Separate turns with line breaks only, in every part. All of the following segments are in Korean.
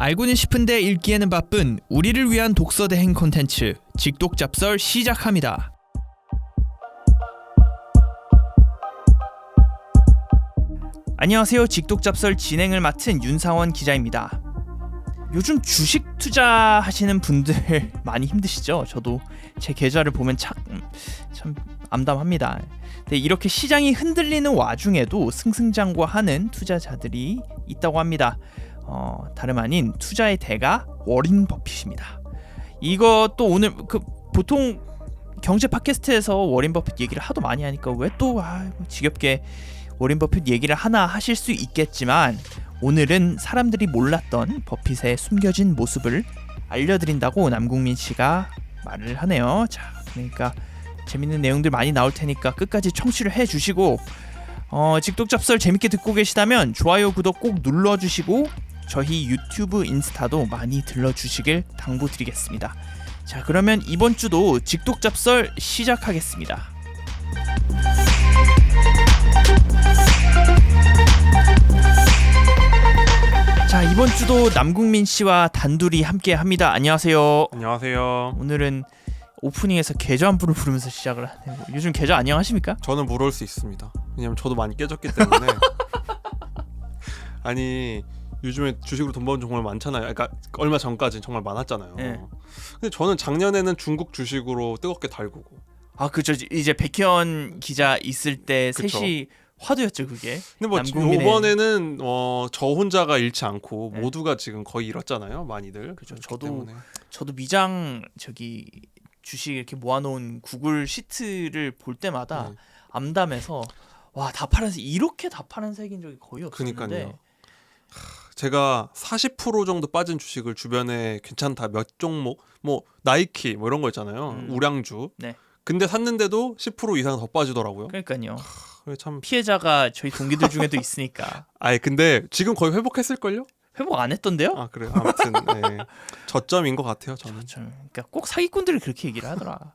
알고는 싶은데 읽기에는 바쁜 우리를 위한 독서 대행 콘텐츠 직독잡설 시작합니다. 안녕하세요. 직독잡설 진행을 맡은 윤상원 기자입니다. 요즘 주식 투자하시는 분들 많이 힘드시죠? 저도 제 계좌를 보면 참 암담합니다. 근데 이렇게 시장이 흔들리는 와중에도 승승장구하는 투자자들이 있다고 합니다. 다름 아닌 투자의 대가 워렌 버핏입니다. 이것도 오늘 보통 경제 팟캐스트에서 워렌 버핏 얘기를 하도 많이 하니까 왜 또 지겹게 워렌 버핏 얘기를 하나 하실 수 있겠지만, 오늘은 사람들이 몰랐던 버핏의 숨겨진 모습을 알려드린다고 남궁민 씨가 말을 하네요. 자, 그러니까 재밌는 내용들 많이 나올 테니까 끝까지 청취를 해주시고, 직독잡설 재밌게 듣고 계시다면 좋아요, 구독 꼭 눌러주시고 저희 유튜브, 인스타도 많이 들러주시길 당부드리겠습니다. 자, 그러면 이번 주도 직독잡설 시작하겠습니다. 자, 이번 주도 남궁민 씨와 단둘이 함께 합니다. 안녕하세요.
안녕하세요.
오늘은 오프닝에서 계좌 안부를 부르면서 시작을 하네요. 요즘 계좌 안녕하십니까?
저는 물을 수 있습니다. 왜냐면 저도 많이 깨졌기 때문에. 아니, 요즘에 주식으로 돈 버는 정말 많잖아요. 그러니까 얼마 전까지는 정말 많았잖아요.
네.
근데 저는 작년에는 중국 주식으로 뜨겁게 달구고.
그죠. 이제 백현 기자 있을 때
그쵸.
셋이 화두였죠, 그게.
근데 뭐
남궁민의...
이번에는 저 혼자가 잃지 않고
네.
모두가 지금 거의 잃었잖아요, 많이들.
그죠.
때문에.
저도 미장 주식 이렇게 모아놓은 구글 시트를 볼 때마다 암담해서 와, 다 파란색, 이렇게 다 파란색인 적이 거의 없었는데.
그러니까요. 제가 40% 정도 빠진 주식을 주변에 괜찮다 몇 종목, 뭐 나이키 뭐 이런 거 있잖아요. 우량주.
네.
근데 샀는데도 10% 이상 더 빠지더라고요.
그러니까요.
참
피해자가 저희 동기들 중에도 있으니까.
근데 지금 거의 회복했을걸요?
회복 안 했던데요?
그래요. 아무튼 네. 저점인 것 같아요, 저는.
그러니까 꼭 사기꾼들이 그렇게 얘기를 하더라.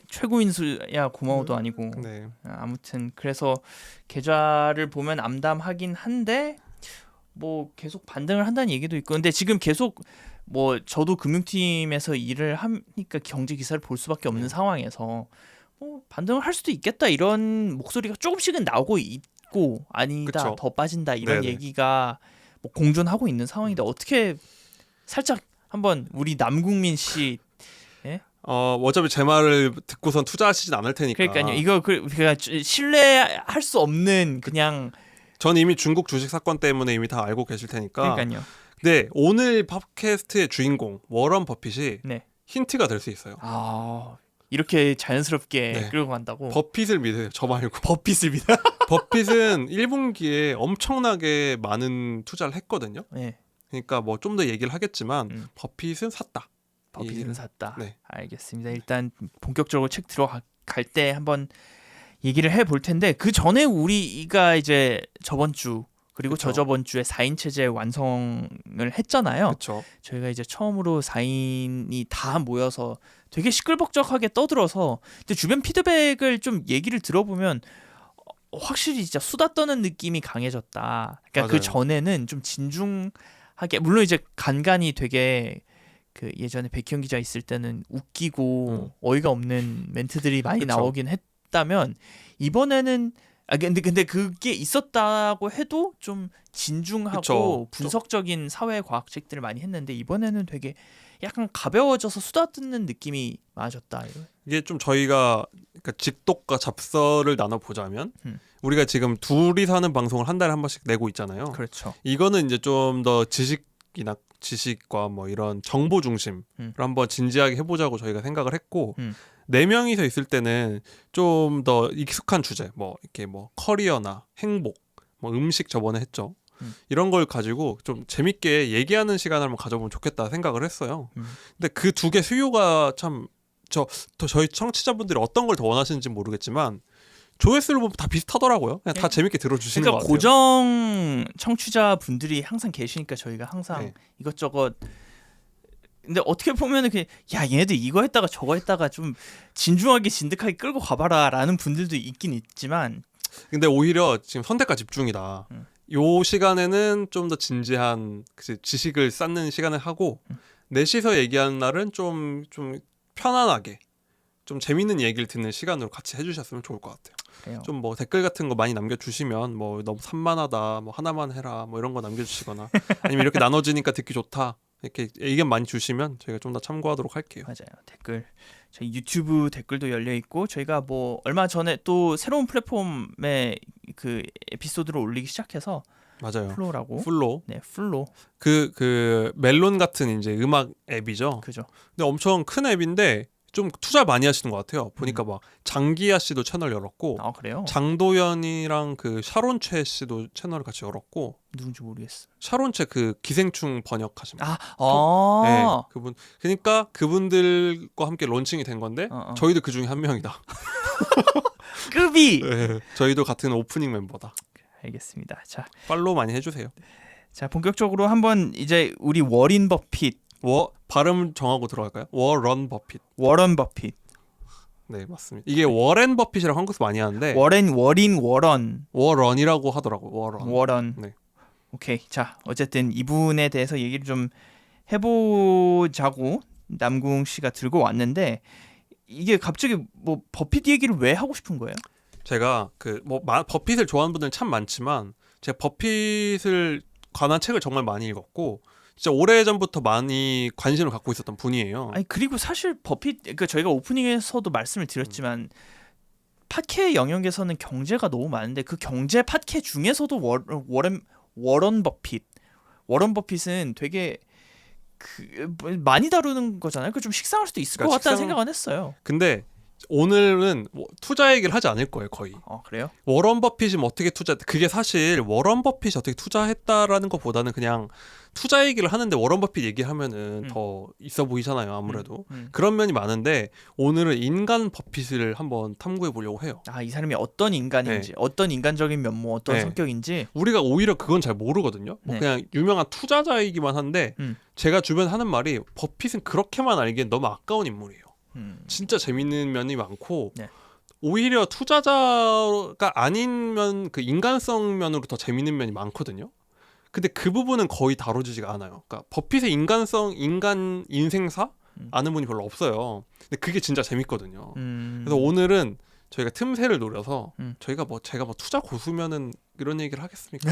최고인수야 고마워도 아니고.
네.
아무튼 그래서 계좌를 보면 암담하긴 한데 뭐 계속 반등을 한다는 얘기도 있고, 근데 지금 계속 뭐 저도 금융팀에서 일을 하니까 경제 기사를 볼 수밖에 없는 상황에서 뭐 반등을 할 수도 있겠다 이런 목소리가 조금씩은 나오고 있고, 아니다
그쵸?
더 빠진다 이런
네네.
얘기가 뭐 공존하고 있는 상황인데, 어떻게 살짝 한번 우리 남궁민 씨.
어차피 제 말을 듣고선 투자하시진 않을 테니까.
그러니까요. 이거 그냥 신뢰할 수 없는 그냥.
전 이미 중국 주식 사건 때문에 이미 다 알고 계실 테니까.
그러니까요.
네, 오늘 팟캐스트의 주인공 워런 버핏이
네.
힌트가 될 수 있어요.
이렇게 자연스럽게
네.
끌고 간다고.
버핏을 믿으세요. 저 말고.
버핏을 믿어.
버핏은 1분기에 엄청나게 많은 투자를 했거든요.
네.
그러니까 뭐 좀 더 얘기를 하겠지만 버핏은 샀다.
버핏은 샀다.
네.
알겠습니다. 일단 본격적으로 책 들어갈 때 한번 얘기를 해볼 텐데, 그 전에 우리가 이제 저번 주 그리고
그쵸.
저저번 주에 4인 체제 완성을 했잖아요.
그렇죠.
저희가 이제 처음으로 4인이 다 모여서 되게 시끌벅적하게 떠들어서, 근데 주변 피드백을 좀 얘기를 들어보면 확실히 진짜 수다 떠는 느낌이 강해졌다. 그러니까
맞아요.
그 전에는 좀 진중하게, 물론 이제 간간이 되게 그 예전에 백현 기자 있을 때는 웃기고 어이가 없는 멘트들이 많이
그쵸.
나오긴 했다면, 이번에는 근데 그게 있었다고 해도 좀 진중하고
그쵸.
분석적인 사회 과학책들을 많이 했는데, 이번에는 되게 약간 가벼워져서 수다 듣는 느낌이 많아졌다.
이게 좀 저희가 그러니까 직독과 잡설을 나눠 보자면 우리가 지금 둘이 사는 방송을 한 달에 한 번씩 내고 있잖아요.
그렇죠.
이거는 이제 좀 더 지식과 뭐 이런 정보 중심을 한번 진지하게 해보자고 저희가 생각을 했고, 네 명이서 있을 때는 좀 더 익숙한 주제, 뭐 이렇게 뭐 커리어나 행복, 뭐 음식 저번에 했죠. 이런 걸 가지고 좀 재밌게 얘기하는 시간을 한번 가져보면 좋겠다 생각을 했어요. 근데 그 두 개 수요가 참 저희 청취자분들이 어떤 걸 더 원하시는지 모르겠지만 조회수를 보면 다 비슷하더라고요. 그냥 다 재밌게 들어주시는
그러니까
것 같아요.
고정 청취자분들이 항상 계시니까 저희가 항상 이것저것. 근데 어떻게 보면은 그냥 얘네들 이거 했다가 저거 했다가 좀 진중하게 진득하게 끌고 가봐라라는 분들도 있긴 있지만,
근데 오히려 지금 선택과 집중이다. 요 시간에는 좀 더 진지한 지식을 쌓는 시간을 하고 넷이서 얘기하는 날은 좀 편안하게 좀 재밌는 얘기를 듣는 시간으로 같이 해주셨으면 좋을 것 같아요. 좀 뭐 댓글 같은 거 많이 남겨주시면 뭐 너무 산만하다, 뭐 하나만 해라, 뭐 이런 거 남겨주시거나 아니면 이렇게 나눠지니까 듣기 좋다 이렇게 의견 많이 주시면 저희가 좀 더 참고하도록 할게요.
맞아요. 댓글 저희 유튜브 댓글도 열려 있고 저희가 뭐 얼마 전에 또 새로운 플랫폼에 그 에피소드를 올리기 시작해서
맞아요.
플로라고.
플로.
네, 플로.
그 멜론 같은 이제 음악 앱이죠.
그죠.
근데 엄청 큰 앱인데 좀 투자 많이 하시는 것 같아요. 보니까 막 장기하 씨도 채널 열었고,
아 그래요?
장도연이랑 그 샤론체 씨도 채널을 같이 열었고,
누군지 모르겠어.
샤론체 그 기생충 번역하신 분. 네, 그분. 그러니까 그분들과 함께 론칭이 된 건데 저희도 그 중에 한 명이다.
급이.
네, 저희도 같은 오프닝 멤버다.
알겠습니다. 자,
팔로우 많이 해주세요.
자 본격적으로 한번 이제 우리 워린 버핏.
발음 정하고 들어갈까요? 워런 버핏.
워런 버핏.
네, 맞습니다. 이게 워렌 버핏이랑 한국에서 많이 하는데 워런이라고 하더라고요.
워런.
네.
오케이. 자, 어쨌든 이분에 대해서 얘기를 좀 해보자고 남궁 씨가 들고 왔는데 이게 갑자기 뭐 버핏 얘기를 왜 하고 싶은 거예요?
제가 버핏을 좋아하는 분들은 참 많지만 제가 버핏을 관한 책을 정말 많이 읽었고 진짜 오래전부터 많이 관심을 갖고 있었던 분이에요.
아니 그리고 사실 버핏 그러니까 저희가 오프닝에서도 말씀을 드렸지만 팟캐 영역에서는 경제가 너무 많은데 그 경제 팟캐 중에서도 워런 버핏은 되게 많이 다루는 거잖아요. 그 좀 식상할 수도 있을 것 같다는 생각은 했어요.
근데 오늘은 투자 얘기를 하지 않을 거예요, 거의.
그래요?
워런 버핏이 어떻게 투자했다. 그게 사실 워런 버핏이 어떻게 투자했다라는 것보다는 그냥 투자 얘기를 하는데 워런 버핏 얘기하면은 더 있어 보이잖아요, 아무래도. 그런 면이 많은데 오늘은 인간 버핏을 한번 탐구해 보려고 해요.
이 사람이 어떤 인간인지, 어떤 인간적인 면모, 어떤 성격인지.
우리가 오히려 그건 잘 모르거든요. 그냥 유명한 투자자이기만 한데 제가 주변에 하는 말이 버핏은 그렇게만 알기엔 너무 아까운 인물이에요. 진짜 재밌는 면이 많고 오히려 투자자가 아니면 그 인간성 면으로 더 재밌는 면이 많거든요. 근데 그 부분은 거의 다뤄지지가 않아요. 그러니까 버핏의 인간 인생사 아는 분이 별로 없어요. 근데 그게 진짜 재밌거든요. 그래서 오늘은 저희가 틈새를 노려서 제가 투자 고수면은 이런 얘기를 하겠습니까?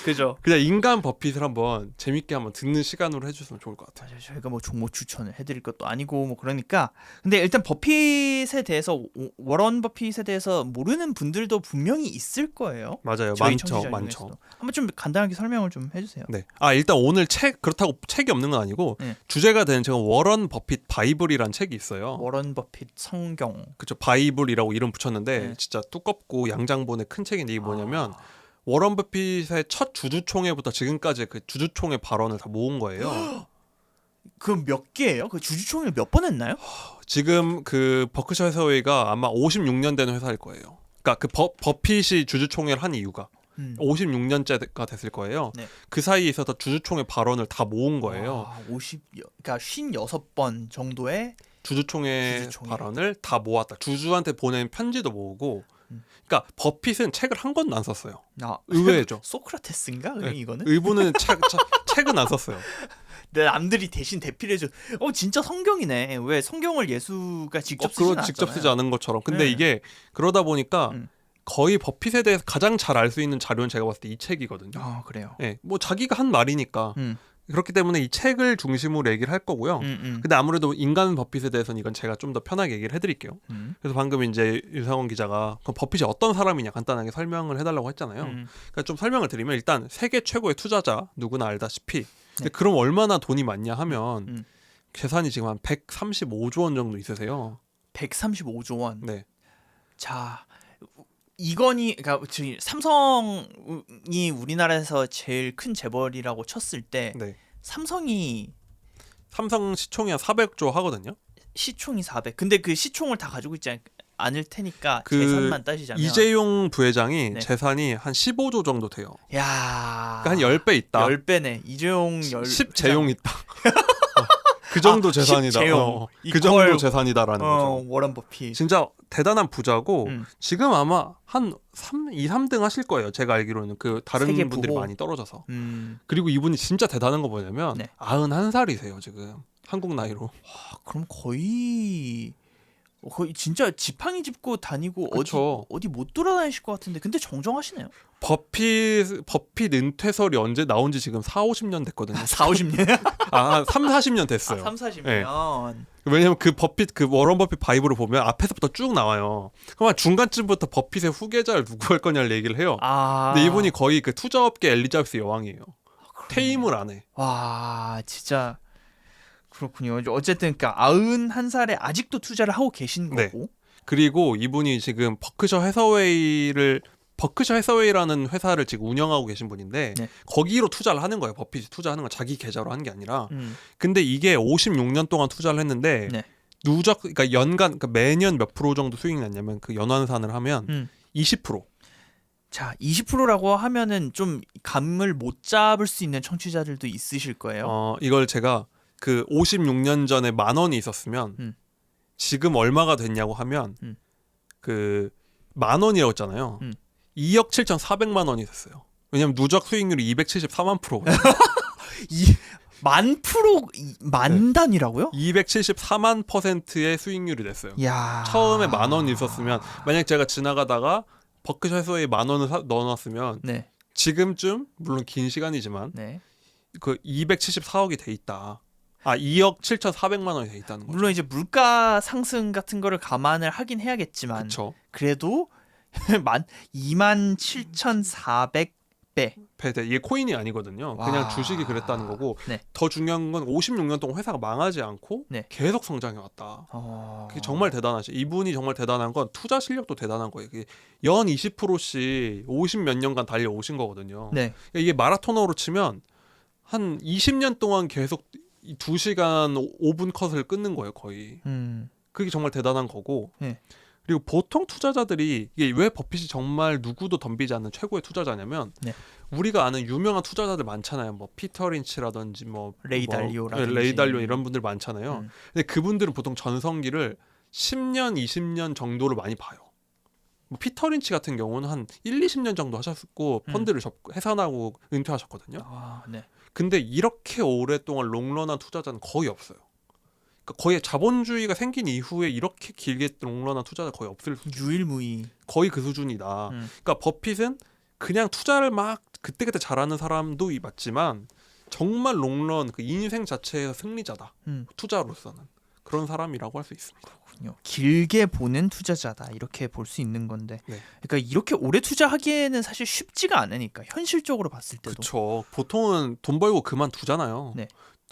그죠.
그냥 인간 버핏을 한번 재밌게 한번 듣는 시간으로 해주시면 좋을 것 같아요.
맞아요. 저희가 뭐 종목 추천을 해드릴 것도 아니고 뭐 그러니까. 근데 일단 버핏에 대해서 워런 버핏에 대해서 모르는 분들도 분명히 있을 거예요.
맞아요. 많죠.
한번 좀 간단하게 설명을 좀 해주세요.
네. 일단 오늘 그렇다고 책이 없는 건 아니고 주제가 되는 제가 워런 버핏 바이블이라는 책이 있어요.
워런 버핏 성경.
그렇죠. 바이블이라고 이름 붙였는데 진짜 두껍고 양장본의 큰 책인데 이게 뭐냐면. 워런 버핏의 첫 주주총회부터 지금까지 그 주주총회 발언을 다 모은 거예요.
그럼 몇 개예요? 그 주주총회를 몇 번 했나요?
지금 그 버크셔 해서웨이가 아마 56년 된 회사일 거예요. 그러니까 그 버핏이 주주총회를 한 이유가 56년째가 됐을 거예요. 그 사이에 있어서 주주총회 발언을 다 모은 거예요.
그러니까 56번 정도의
주주총회 발언을 다 모았다. 주주한테 보낸 편지도 모으고. 그러니까 버핏은 책을 한 권도 안 썼어요. 의외죠.
소크라테스인가? 이거는?
의부는 책은 안 썼어요.
남들이 대신 대필해줘. 진짜 성경이네. 왜 성경을 예수가 직접 쓰지 않았잖아요.
직접 쓰지 않은 것처럼. 근데 이게 그러다 보니까 거의 버핏에 대해서 가장 잘 알 수 있는 자료는 제가 봤을 때 이 책이거든요.
그래요.
네, 뭐 자기가 한 말이니까. 그렇기 때문에 이 책을 중심으로 얘기를 할 거고요. 근데 아무래도 인간 버핏에 대해서는 이건 제가 좀 더 편하게 얘기를 해드릴게요. 그래서 방금 이제 유상원 기자가 그럼 버핏이 어떤 사람이냐 간단하게 설명을 해달라고 했잖아요. 그러니까 좀 설명을 드리면 일단 세계 최고의 투자자 누구나 알다시피. 근데 그럼 얼마나 돈이 많냐 하면 재산이 지금 한 135조 원 정도 있으세요.
135조 원.
네.
자. 그러니까 삼성이 우리나라에서 제일 큰 재벌이라고 쳤을 때 삼성
시총이 한 400조 하거든요.
시총이 400. 근데 그 시총을 다 가지고 있지 않을 테니까 재산만 따지자면
이재용 부회장이 재산이 한 15조 정도 돼요.
야.
그러니까 한 10배 있다.
10배네. 이재용
10재용 있다. 그 정도 재산이다.
재용,
그 정도 재산이다라는 거죠.
워런 버핏.
진짜 대단한 부자고
음.
지금 아마 한 2, 3등 하실 거예요. 제가 알기로는 그 다른
세계
분들이
부호.
많이 떨어져서.
음.
그리고 이분이 진짜 대단한 거 뭐냐면
네.
91살이세요 지금 한국 나이로.
그럼 거의 진짜 지팡이 짚고 다니고
그쵸.
어디 못 돌아다니실 것 같은데 근데 정정하시네요.
버핏 은퇴설이 언제 나온지 지금 4, 50년 됐거든요.
4, 50년?
한 3, 40년 됐어요.
3, 40년.
네. 왜냐면 그 워런 버핏 바이브를 보면 앞에서부터 쭉 나와요. 그럼 중간쯤부터 버핏의 후계자를 누구 할 거냐를 얘기를 해요. 근데 이분이 거의 그 투자업계 엘리자베스 여왕이에요. 퇴임을 안 해.
와, 진짜 그렇군요. 어쨌든 그러니까 91살에 아직도 투자를 하고 계신
네.
거고.
그리고 이분이 지금 버크셔 해서웨이라는 회사를 지금 운영하고 계신 분인데
네.
거기로 투자를 하는 거예요. 버핏이 투자하는 건 자기 계좌로 하는 게 아니라.
음.
근데 이게 56년 동안 투자를 했는데
네.
누적 그러니까 연간 그러니까 매년 몇 프로 정도 수익이 났냐면 그 연환산을 하면 20%.
자, 20%라고 하면은 좀 감을 못 잡을 수 있는 청취자들도 있으실 거예요.
이걸 제가 그 56년 전에 10,000원이 있었으면 지금 얼마가 됐냐고 하면 그 10,000원이라고 했잖아요. 2억 7,400만 원이 됐어요. 왜냐면 누적 수익률이 274만 %거든요.
만 단위라고요?
274만 %의 수익률이 됐어요.
야.
처음에 10,000원 있었으면 만약 제가 지나가다가 버크셔 해서웨이 10,000원을 넣어놨으면
네.
지금쯤 물론 긴 시간이지만
네.
그 274억이 돼 있다. 2억 7,400만 원이 돼 있다는 거죠.
물론 이제 물가 상승 같은 거를 감안을 하긴 해야겠지만
그쵸.
그래도 27,400배.
배대 이게 코인이 아니거든요.
와.
그냥 주식이 그랬다는 거고
네.
더 중요한 건 56년 동안 회사가 망하지 않고
네.
계속 성장해 왔다. 그게 정말 대단하죠. 이분이 정말 대단한 건 투자 실력도 대단한 거예요. 연 20%씩 50 몇 년간 달려오신 거거든요.
네.
이게 마라토너로 치면 한 20년 동안 계속 2시간 5분 컷을 끊는 거예요, 거의. 그게 정말 대단한 거고.
네.
그리고 보통 투자자들이 이게 왜 버핏이 정말 누구도 덤비지 않는 최고의 투자자냐면
네.
우리가 아는 유명한 투자자들 많잖아요. 뭐 피터 린치라든지
레이 달리오라든지.
달리오 이런 분들 많잖아요. 근데 그분들은 보통 전성기를 10년, 20년 정도를 많이 봐요. 뭐 피터 린치 같은 경우는 한 1, 20년 정도 하셨고 펀드를 해산하고 은퇴하셨거든요.
네.
근데 이렇게 오랫동안 롱런한 투자자는 거의 없어요. 그러니까 거의 자본주의가 생긴 이후에 이렇게 길게 롱런한 투자자 거의 없을
유일무이.
거의 그 수준이다. 그러니까 버핏은 그냥 투자를 막 그때그때 잘하는 사람도 맞지만 정말 롱런 그 인생 자체에서 승리자다. 투자로서는 그런 사람이라고 할 수 있습니다.
그렇군요. 길게 보는 투자자다 이렇게 볼 수 있는 건데.
네.
그러니까 이렇게 오래 투자하기에는 사실 쉽지가 않으니까 현실적으로 봤을 때도.
그렇죠. 보통은 돈 벌고 그만두잖아요.
네.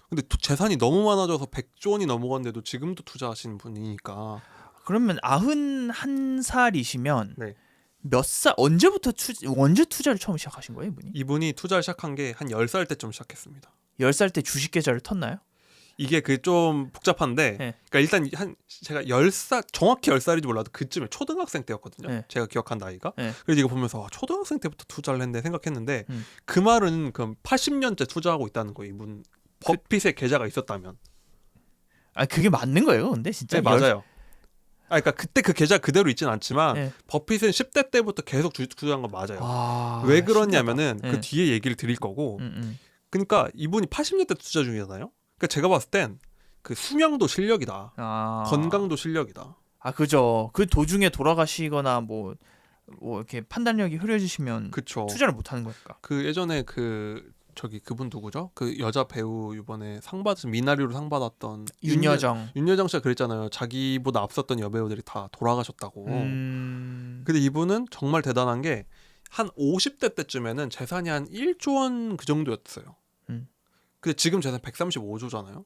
근데 재산이 너무 많아져서 100조 원이 넘어갔는데도 지금도 투자하시는 분이니까.
그러면 91살이시면
네.
언제 투자를 처음 시작하신 거예요, 이분이?
이분이 투자를 시작한 게 한 10살 때쯤 시작했습니다.
10살 때 주식 계좌를 텄나요?
이게 그 좀 복잡한데
네.
그러니까 일단 제가 10살 정확히 10살인지 몰라도 그쯤에 초등학생 때였거든요.
네.
제가 기억한 나이가.
네.
그래서 이거 보면서 초등학생 때부터 투자를 했네 생각했는데 그 말은 그럼 80년째 투자하고 있다는 거예요. 이분 버핏의 계좌가 있었다면.
그게 맞는 거예요, 근데 진짜?
네, 맞아요. 그러니까 그때 그 계좌 그대로 있진 않지만
네.
버핏은 10대 때부터 계속 투자한 건 맞아요.
신기하다.
왜 그러냐면은
네.
그 뒤에 얘기를 드릴 거고. 그러니까 이분이 80년대 투자 중이잖아요. 그러니까 제가 봤을 땐 그 수명도 실력이다. 건강도 실력이다.
그죠. 그 도중에 돌아가시거나 뭐 이렇게 판단력이 흐려지시면
그쵸.
투자를 못 하는 거니까.
그 예전에 그분 누구죠? 그 여자 배우 이번에 미나리로 상 받았던
윤여정
씨가 그랬잖아요. 자기보다 앞섰던 여배우들이 다 돌아가셨다고. 근데 이분은 정말 대단한 게 한 50대 때쯤에는 재산이 한 1조 원 그 정도였어요. 근데 지금 재산 135조잖아요.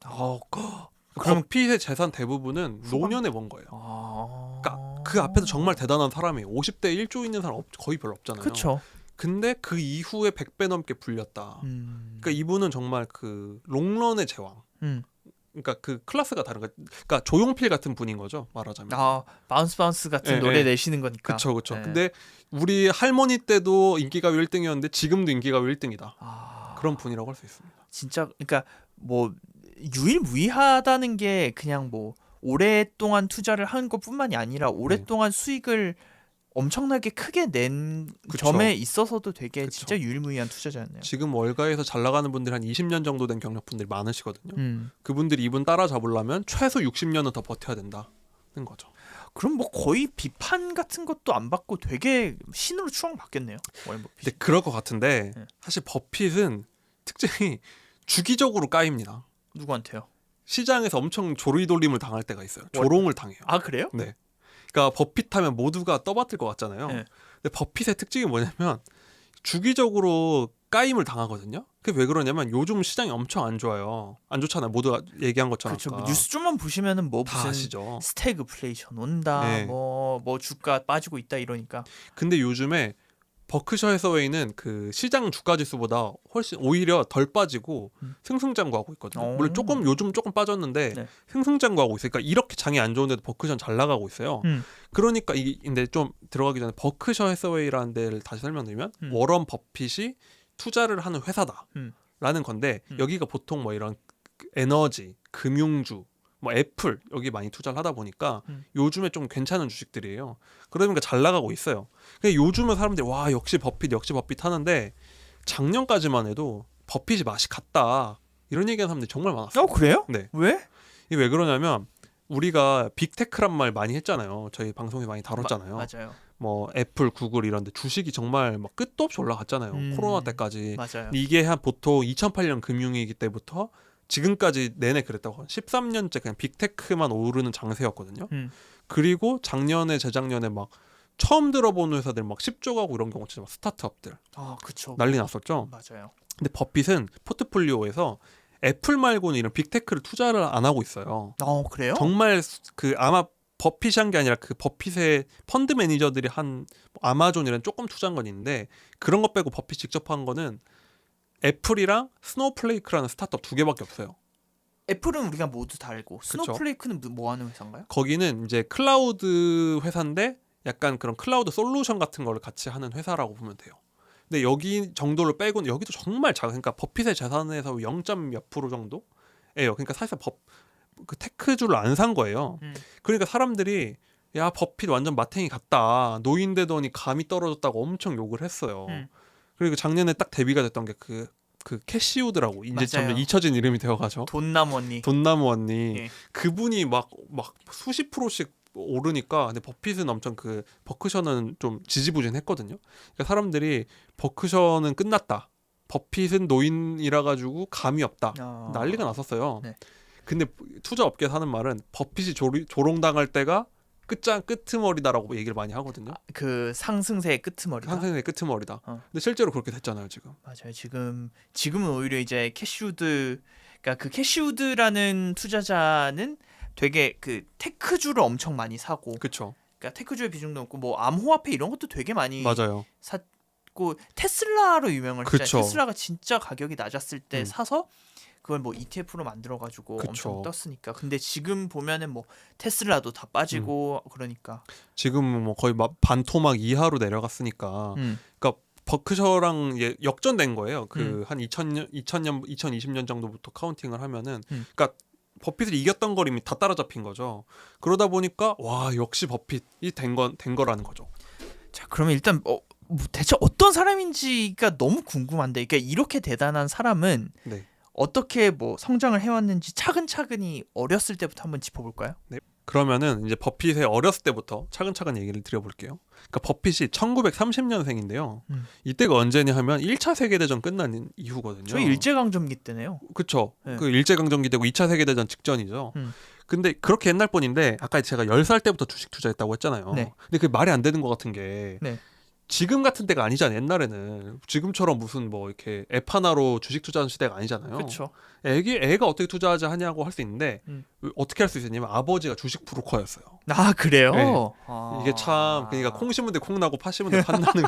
그럼 버핏의 재산 대부분은 노년에 번 거예요. 그러니까 그 앞에서 정말 대단한 사람이 50대 1조 있는 사람 거의 별로 없잖아요.
그렇죠.
근데 그 이후에 100배 넘게 불렸다. 그러니까 이분은 정말 그 롱런의 제왕. 그러니까 그 클래스가 다른 거. 그러니까 조용필 같은 분인 거죠. 말하자면.
바운스 같은 노래 내시는 거니까.
그렇죠. 근데 우리 할머니 때도 인기가요 1등이었는데 지금도 인기가요 1등이다. 그런 분이라고 할 수 있습니다.
진짜 그러니까 뭐 유일무이하다는 게 그냥 뭐 오랫동안 투자를 한 것뿐만이 아니라 오랫동안 수익을 엄청나게 크게 낸
그쵸.
점에 있어서도 되게
그쵸.
진짜 유일무이한 투자자였네요.
지금 월가에서 잘 나가는 분들이 한 20년 정도 된 경력분들이 많으시거든요. 그분들이 이분 따라잡으려면 최소 60년은 더 버텨야 된다는 거죠.
그럼 뭐 거의 비판 같은 것도 안 받고 되게 신으로 추앙받겠네요. 워렌 버핏.
근데 그럴 것 같은데
네.
사실 버핏은 특징이 주기적으로 까입니다.
누구한테요?
시장에서 엄청 조리돌림을 당할 때가 있어요. 조롱을 당해요.
아 그래요?
네. 그러니까 버핏 하면 모두가 떠받들 것 같잖아요.
네.
근데 버핏의 특징이 뭐냐면 주기적으로 까임을 당하거든요. 그게 왜 그러냐면 요즘 시장이 엄청 안 좋아요. 안 좋잖아요. 모두가 얘기한 것처럼.
그렇죠.
아까.
뉴스 좀만 보시면은 뭐
다
무슨
아시죠.
스태그플레이션 온다,
네.
뭐 주가 빠지고 있다 이러니까.
근데 요즘에 버크셔 해서웨이는 그 시장 주가 지수보다 훨씬 오히려 덜 빠지고 승승장구하고 있거든요. 물론 요즘 조금 빠졌는데
네.
승승장구하고 있으니까 이렇게 장이 안 좋은데도 버크셔는 잘 나가고 있어요. 그러니까 이게 근데 좀 들어가기 전에 버크셔 해서웨이라는 데를 다시 설명드리면 워런 버핏이 투자를 하는 회사다라는 건데 여기가 보통 뭐 이런 에너지, 금융주 뭐 애플 여기 많이 투자를 하다 보니까 요즘에 좀 괜찮은 주식들이에요. 그러니까 잘 나가고 있어요. 근데 요즘은 사람들이 와 역시 버핏 하는데 작년까지만 해도 버핏이 맛이 갔다 이런 얘기하는 사람들이 정말 많았어요.
그래요?
네.
왜?
이게 왜 그러냐면 우리가 빅테크란 말 많이 했잖아요. 저희 방송에 많이 다뤘잖아요.
맞아요.
뭐 애플, 구글 이런데 주식이 정말 막 끝도 없이 올라갔잖아요. 코로나 때까지.
맞아요.
이게 한 보통 2008년 금융위기 때부터 지금까지 내내 그랬다고 13년째 그냥 빅테크만 오르는 장세였거든요. 그리고 작년에 재작년에 막 처음 들어본 회사들 막 10조 가고 이런 경우 진짜 막 스타트업들
그쵸.
난리 났었죠.
맞아요.
근데 버핏은 포트폴리오에서 애플 말고는 이런 빅테크를 투자를 안 하고 있어요.
그래요?
정말 그 아마 버핏이 한 게 아니라 그 버핏의 펀드 매니저들이 한 아마존이랑 조금 투자한 건 있는데 그런 거 빼고 버핏 직접 한 거는 애플이랑 스노우플레이크라는 스타트업 두 개밖에 없어요.
애플은 우리가 모두 다 알고 스노우플레이크는 뭐 하는 회사인가요?
거기는 이제 클라우드 회사인데 약간 그런 클라우드 솔루션 같은 걸 같이 하는 회사라고 보면 돼요. 근데 여기 정도를 빼고는 여기도 정말 작은 그러니까 버핏의 자산에서 0. 몇 프로 정도예요. 그러니까 사실 그 테크주를 안 산 거예요. 그러니까 사람들이 야 버핏 완전 마탱이 같다. 노인되더니 감이 떨어졌다고 엄청 욕을 했어요. 그리고 작년에 딱 데뷔가 됐던 게 그 캐시우드라고 이제 점점 잊혀진 이름이 되어가죠.
돈나무 언니. 예.
그분이 막 수십 프로씩 오르니까 근데 버핏은 엄청 그 버크셔는 좀 지지부진했거든요. 그러니까 사람들이 버크셔는 끝났다. 버핏은 노인이라 가지고 감이 없다. 난리가 났었어요.
네.
근데 투자 업계에서 하는 말은 버핏이 조롱당할 때가 끄트머리다라고 얘기를 많이 하거든요.
그 상승세의 끄트머리다.
상승세의 끄트머리다. 근데 실제로 그렇게 됐잖아요 지금.
맞아요. 지금은 오히려 이제 캐시우드, 그러니까 그 캐시우드라는 투자자는 되게 그 테크주를 엄청 많이 사고,
그렇죠.
그러니까 테크주의 비중도 높고 뭐 암호화폐 이런 것도 되게 많이
맞아요.
샀고 테슬라로 유명을
그쵸.
했잖아요. 테슬라가 진짜 가격이 낮았을 때 사서 그걸 뭐 ETF로 만들어가지고 엄청 떴으니까. 근데 지금 보면은 뭐 테슬라도 다 빠지고 그러니까.
지금은 뭐 거의 반토막 이하로 내려갔으니까. 그러니까 버크셔랑 역전된 거예요. 그 한 2020년 정도부터 카운팅을 하면은, 그러니까 버핏을 이겼던 걸 이미 다 따라잡힌 거죠. 그러다 보니까 와 역시 버핏이 된 거라는 거죠.
자 그러면 일단 뭐 대체 어떤 사람인지가 너무 궁금한데, 그러니까 이렇게 대단한 사람은.
네.
어떻게 뭐 성장을 해왔는지 차근차근히 어렸을 때부터 한번 짚어볼까요?
네. 그러면은 이제 버핏의 어렸을 때부터 차근차근 얘기를 드려볼게요. 그러니까 버핏이 1930년생인데요. 이때가 언제냐 하면 1차 세계대전 끝난 이후거든요.
저희 일제강점기 때네요.
그렇죠.
네.
그 일제강점기 되고 2차 세계대전 직전이죠. 근데 그렇게 옛날 뻔인데 아까 제가 10살 때부터 주식 투자했다고 했잖아요.
네.
근데 그게 말이 안 되는 것 같은 게
네.
지금 같은 때가 아니잖아요. 옛날에는 지금처럼 무슨 뭐 이렇게 앱 하나로 주식 투자하는 시대가 아니잖아요.
그렇죠.
애가 어떻게 투자하자 하냐고 할 수 있는데 어떻게 할 수 있었냐면 아버지가 주식 브로커였어요.
아 그래요?
네. 이게 참 그러니까 콩 심은 데 콩 나고 파 심은 데 팥 나는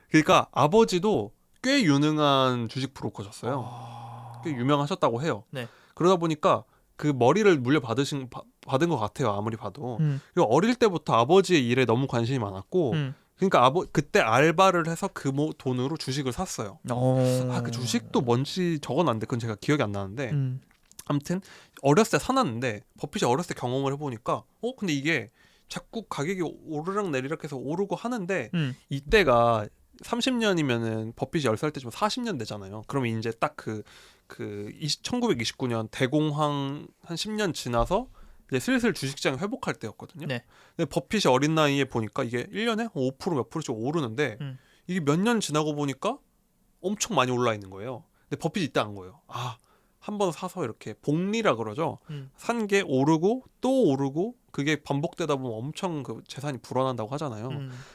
그러니까 아버지도 꽤 유능한 주식 브로커셨어요. 꽤 유명하셨다고 해요.
네.
그러다 보니까 그 머리를 받은 것 같아요. 아무리 봐도. 그리고 어릴 때부터 아버지의 일에 너무 관심이 많았고 그러니까 그때 알바를 해서 그 돈으로 주식을 샀어요. 그 주식도 뭔지 적어놨는데 그건 제가 기억이 안 나는데 아무튼 어렸을 때 사놨는데 버핏이 어렸을 때 경험을 해보니까 근데 이게 자꾸 가격이 오르락 내리락 해서 오르고 하는데 이때가 30년이면은 버핏이 10살 때쯤 40년 되잖아요. 그러면 이제 딱 1929년 대공황 한 10년 지나서 이제 슬슬 주식시장이 회복할 때였거든요.
네.
근데 버핏이 어린 나이에 보니까 이게 1년에 5% 몇 프로씩 오르는데 이게 몇 년 지나고 보니까 엄청 많이 올라 있는 거예요. 근데 버핏이 이때 안 거예요. 한 번 사서 이렇게 복리라 그러죠. 산 게 오르고 또 오르고 그게 반복되다 보면 엄청 그 재산이 불어난다고 하잖아요.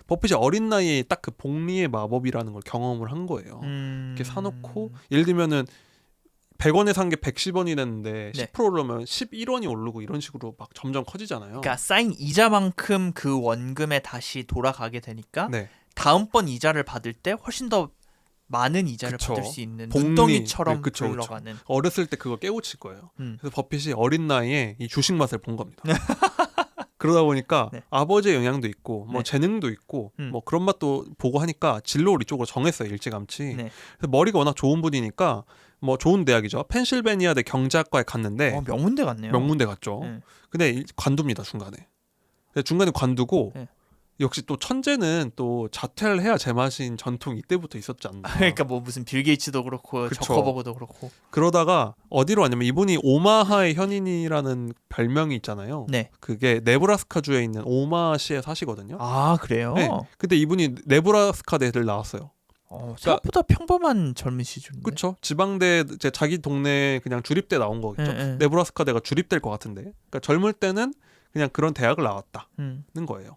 버핏이 어린 나이에 딱 그 복리의 마법이라는 걸 경험을 한 거예요. 이렇게 사놓고 예를 들면은 100원에 산 게 110원이 됐는데
네.
10% 오르면 11원이 오르고 이런 식으로 막 점점 커지잖아요.
그러니까 쌓인 이자만큼 그 원금에 다시 돌아가게 되니까
네.
다음번 이자를 받을 때 훨씬 더 많은 이자를
그쵸.
받을 수 있는
복리.
눈덩이처럼
네, 그쵸.
흘러가는.
어렸을 때 그거 깨우칠 거예요. 그래서 버핏이 어린 나이에 이 주식 맛을 본 겁니다. 그러다 보니까
네.
아버지의 영향도 있고 뭐
네.
재능도 있고 뭐 그런 맛도 보고 하니까 진로를 이쪽으로 정했어요. 일찌감치.
네.
그래서 머리가 워낙 좋은 분이니까 뭐 좋은 대학이죠. 펜실베니아대 경제학과에 갔는데
명문대 같네요.
명문대 갔죠.
네.
근데 관두입니다. 중간에. 근데 중간에 관두고
네.
역시 또 천재는 또 자퇴를 해야 제맛인 전통이 이때부터 있었지 않나.
그러니까 뭐 무슨 빌 게이츠도 그렇고
그쵸.
저커버그도 그렇고.
그러다가 어디로 왔냐면 이분이 오마하의 현인이라는 별명이 있잖아요.
네.
그게 네브라스카주에 있는 오마시에 사시거든요.
그래요?
네. 근데 이분이 네브라스카 대를 나왔어요.
생각보다 평범한 젊은 시절인데.
그렇죠. 지방대 이제 자기 동네 그냥 주립대 나온 거겠죠.
네.
네브라스카 대가 주립될 것 같은데. 그러니까 젊을 때는 그냥 그런 대학을 나왔다는 거예요.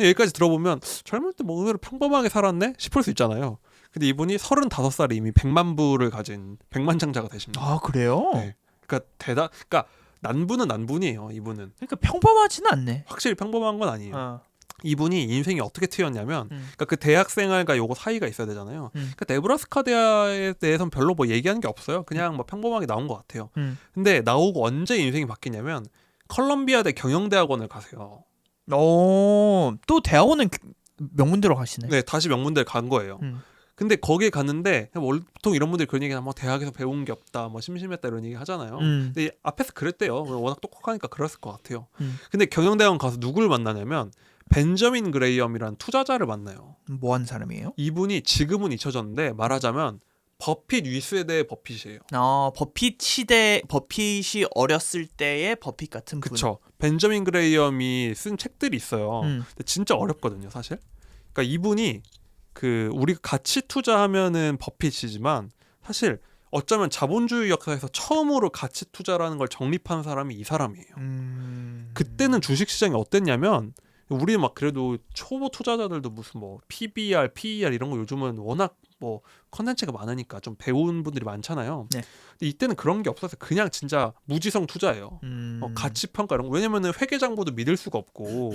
여기까지 들어보면 젊을 때 뭐 의외로 평범하게 살았네 싶을 수 있잖아요. 근데 이분이 35살에 이미 100만 부를 가진 백만장자가 되십니다.
그래요?
네. 그러니까 난부는 난분이에요. 이분은.
그러니까 평범하지는 않네.
확실히 평범한 건 아니에요. 이분이 인생이 어떻게 튀었냐면 그러니까 그 대학 생활과 요거 사이가 있어야 되잖아요. 그러니까 네브라스카 대학에 대해서는 별로 뭐 얘기하는 게 없어요. 그냥 뭐 평범하게 나온 것 같아요. 근데 나오고 언제 인생이 바뀌냐면 콜럼비아대 경영대학원을 가세요.
또 대학원은 명문대로 가시네.
네, 다시 명문대를 간 거예요. 근데 거기에 갔는데 보통 이런 분들이 그런 얘기하면 뭐 대학에서 배운 게 없다, 뭐 심심했다 이런 얘기 하잖아요. 근데 앞에서 그랬대요. 워낙 똑똑하니까 그랬을 것 같아요. 근데 경영대학원 가서 누굴 만나냐면 벤저민 그레이엄이라는 투자자를 만나요.
뭐 하는 사람이에요?
이분이 지금은 잊혀졌는데 말하자면 버핏 윗세대의 버핏이에요.
버핏이 어렸을 때의 버핏 같은 분.
그쵸. 벤저민 그레이엄이 쓴 책들이 있어요. 근데 진짜 어렵거든요, 사실. 그러니까 이분이 우리가 가치 투자하면은 버핏이지만 사실 어쩌면 자본주의 역사에서 처음으로 가치 투자라는 걸 정립한 사람이 이 사람이에요. 그때는 주식 시장이 어땠냐면 우리 막 그래도 초보 투자자들도 무슨 뭐 PBR, PER 이런 거 요즘은 워낙 뭐 컨텐츠가 많으니까 좀 배운 분들이 많잖아요.
네.
근데 이때는 그런 게 없어서 그냥 진짜 무지성 투자예요. 가치 평가 이런 거. 왜냐면은 회계장부도 믿을 수가 없고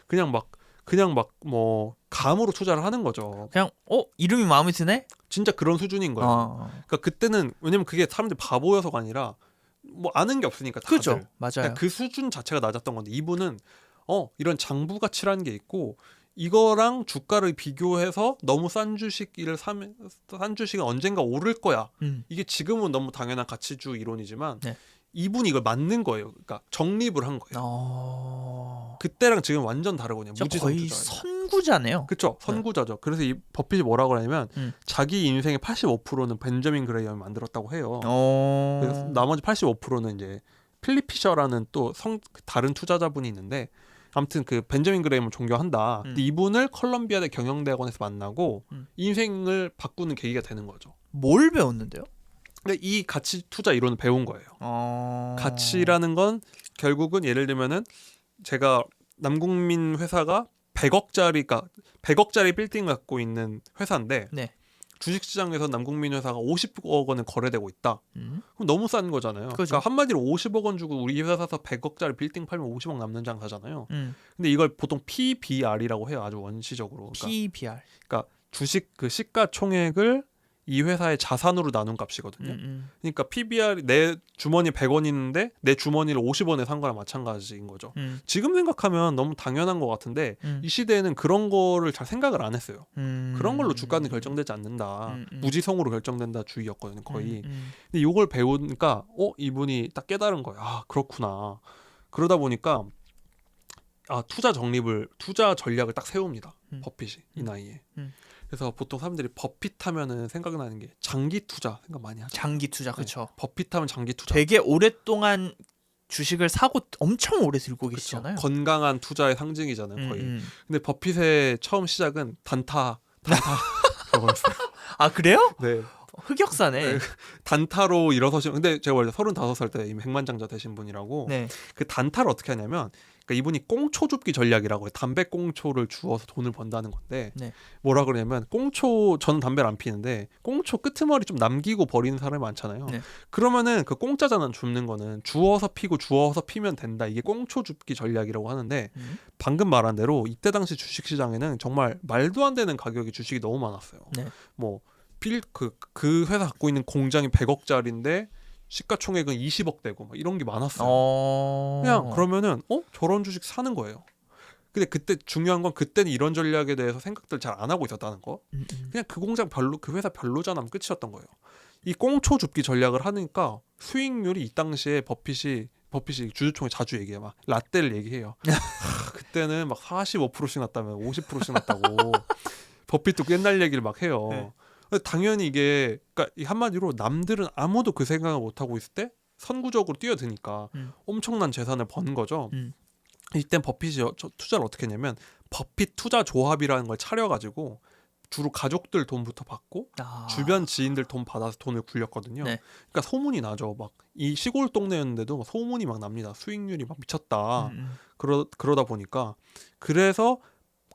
그냥 막 뭐 감으로 투자를 하는 거죠.
그냥 이름이 마음에 드네?
진짜 그런 수준인 거예요. 그러니까 그때는 왜냐면 그게 사람들이 바보여서가 아니라 뭐 아는 게 없으니까 다들.
그죠, 맞아요.
그러니까 그 수준 자체가 낮았던 건데 이분은 이런 장부 가치라는 게 있고 이거랑 주가를 비교해서 너무 싼 주식은 언젠가 오를 거야. 이게 지금은 너무 당연한 가치주 이론이지만
네.
이분이 이걸 맞는 거예요. 그러니까 정립을 한 거예요. 그때랑 지금 완전 다르거든요. 무지성
거의
투자.
선구자네요.
그렇죠. 선구자죠. 그래서 이 버핏이 뭐라고 하냐면 자기 인생의 85%는 벤저민 그레이엄이 만들었다고 해요. 그래서 나머지 85%는 이제 필립 피셔라는 또 다른 투자자분이 있는데 아무튼 그 벤저민 그레이엄을 존경한다. 근데 이분을 컬럼비아대 경영대학원에서 만나고 인생을 바꾸는 계기가 되는 거죠.
뭘 배웠는데요?
근데 이 가치 투자 이론을 배운 거예요. 가치라는 건 결국은 예를 들면은 제가 남국민 회사가 100억짜리 빌딩을 갖고 있는 회사인데
네.
주식시장에서 남국민 회사가 50억 원에 거래되고 있다. 그럼 너무 싼 거잖아요.
그죠.
그러니까 한마디로 50억 원 주고 우리 회사 사서 100억짜리 빌딩 팔면 50억 남는 장사잖아요. 근데 이걸 보통 PBR이라고 해요. 아주 원시적으로. 그러니까
PBR.
그러니까 주식 그 시가총액을 이 회사의 자산으로 나눈 값이거든요. 그러니까 PBR이 내 주머니에 100원 있는데 내 주머니를 50원에 산 거랑 마찬가지인 거죠. 지금 생각하면 너무 당연한 것 같은데 이 시대에는 그런 거를 잘 생각을 안 했어요. 그런 걸로 주가는 결정되지 않는다. 무지성으로 결정된다 주의였거든요, 거의. 근데 이걸 배우니까 이분이 딱 깨달은 거예요. 아, 그렇구나. 그러다 보니까 투자 전략을 딱 세웁니다. 버핏이 이 나이에. 그래서 보통 사람들이 버핏 하면은 생각나는 게 장기 투자 생각 많이 하죠.
장기 투자, 그렇죠.
네, 버핏 하면 장기 투자.
되게 오랫동안 주식을 사고 엄청 오래 들고 계시잖아요.
건강한 투자의 상징이잖아요, 거의. 근데 버핏의 처음 시작은 단타였어요.
아, 그래요?
네.
흑역사네.
네. 단타로 일어서신. 근데 제가 원래 35살 때 이미 백만장자 되신 분이라고.
네.
그 단타를 어떻게 하냐면, 그러니까 이분이 꽁초 줍기 전략이라고 해요. 담배 꽁초를 주워서 돈을 번다는 건데,
네.
뭐라 그러냐면 저는 담배를 안 피는데 꽁초 끄트머리 좀 남기고 버리는 사람이 많잖아요.
네.
그러면은 그 공짜잖아, 줍는 거는. 주워서 피고 주워서 피면 된다. 이게 꽁초 줍기 전략이라고 하는데, 방금 말한 대로 이때 당시 주식시장에는 정말 말도 안 되는 가격의 주식이 너무 많았어요.
네.
뭐 그 회사 갖고 있는 공장이 100억짜리인데 시가총액은 20억 되고 막 이런 게 많았어요. 그냥 그러면은 저런 주식 사는 거예요. 근데 그때 중요한 건 그때는 이런 전략에 대해서 생각들 잘 안 하고 있었다는 거. 그냥 그 공장 그 회사 별로잖아 하면 끝이었던 거예요. 이 꽁초 줍기 전략을 하니까 수익률이 이 당시에 버핏이 주주총회 자주 얘기해. 막 라떼를 얘기해요. 그때는 막 45%씩 났다면 50%씩 났다고. 버핏도 옛날 얘기를 막 해요.
네.
당연히 이게, 그러니까 한마디로 남들은 아무도 그 생각을 못 하고 있을 때 선구적으로 뛰어드니까 엄청난 재산을 번 거죠. 이땐 버핏이 투자를 어떻게 했냐면 버핏 투자 조합이라는 걸 차려가지고 주로 가족들 돈부터 받고 주변 지인들 돈 받아서 돈을 굴렸거든요.
네.
그러니까 소문이 나죠. 막 이 시골 동네였는데도 소문이 막 납니다. 수익률이 막 미쳤다. 그러다 보니까 그래서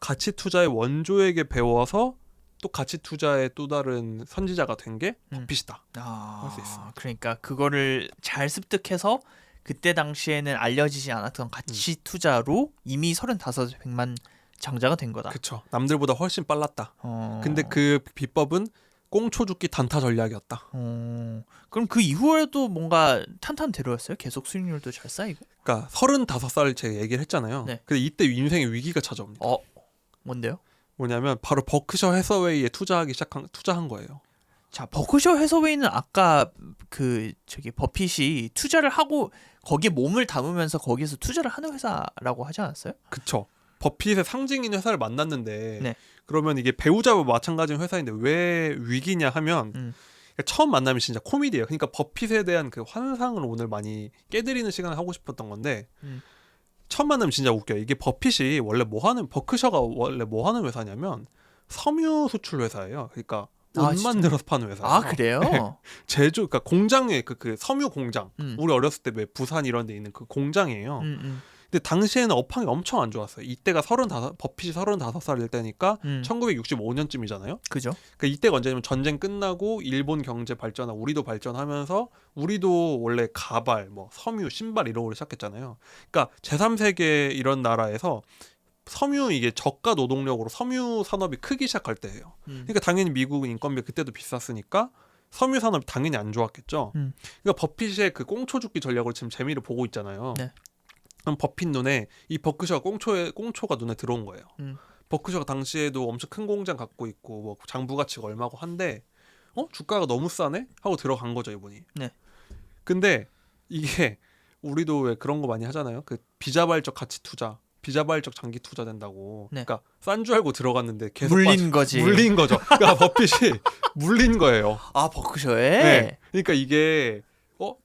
가치 투자의 원조에게 배워서 또 가치 투자의 또 다른 선지자가 된 게 버핏이다. 할 수 있습니다.
그러니까 그거를 잘 습득해서 그때 당시에는 알려지지 않았던 가치 투자로 이미 35, 100만 장자가 된 거다.
그렇죠. 남들보다 훨씬 빨랐다. 근데 그 비법은 꽁초 줍기 단타 전략이었다.
그럼 그 이후에도 뭔가 탄탄대로였어요? 계속 수익률도 잘 쌓이고?
그러니까 35살 제가 얘기를 했잖아요.
네.
근데 이때 인생의 위기가 찾아옵니다.
뭔데요?
뭐냐면 바로 버크셔 해서웨이에 투자한 거예요.
자, 버크셔 해서웨이는 아까 버핏이 투자를 하고 거기에 몸을 담으면서 거기서 투자를 하는 회사라고 하지 않았어요?
그쵸. 버핏의 상징인 회사를 만났는데
네.
그러면 이게 배우자와 마찬가지인 회사인데 왜 위기냐 하면 처음 만나면 진짜 코미디예요. 그러니까 버핏에 대한 그 환상을 오늘 많이 깨드리는 시간을 하고 싶었던 건데 처음 만나면 진짜 웃겨요. 이게 버핏이 원래 버크셔가 원래 뭐 하는 회사냐면 섬유 수출 회사예요. 그러니까 옷 만들어서 파는 회사예요.
아, 그래요?
제조, 그러니까 공장에 그 섬유 공장. 우리 어렸을 때 왜 부산 이런 데 있는 그 공장이에요. 근데 당시에는 업황이 엄청 안 좋았어요. 이때가 버핏이 35살일 때니까 1965년쯤이잖아요.
그죠?
그러니까 이때가 언제냐면 전쟁 끝나고 일본 경제 발전하고 우리도 발전하면서 우리도 원래 가발, 뭐 섬유, 신발 이런 걸 시작했잖아요. 그러니까 제3세계 이런 나라에서 섬유 이게 저가 노동력으로 섬유 산업이 크기 시작할 때예요. 그러니까 당연히 미국은 인건비 그때도 비쌌으니까 섬유 산업이 당연히 안 좋았겠죠. 그러니까 버핏의 그 꽁초 줍기 전략을 지금 재미를 보고 있잖아요.
네.
그럼 버핏 눈에 이 버크셔가 꽁초가 눈에 들어온 거예요. 버크셔가 당시에도 엄청 큰 공장 갖고 있고 뭐 장부 가치가 얼마고 한데 주가가 너무 싸네 하고 들어간 거죠, 이분이.
네.
근데 이게 우리도 왜 그런 거 많이 하잖아요. 그 비자발적 가치 투자, 비자발적 장기 투자 된다고.
네.
그러니까 싼 줄 알고 들어갔는데 계속
물린 거지.
물린 거죠. 그러니까 버핏이 물린 거예요.
아, 버크셔에?
네. 그러니까 이게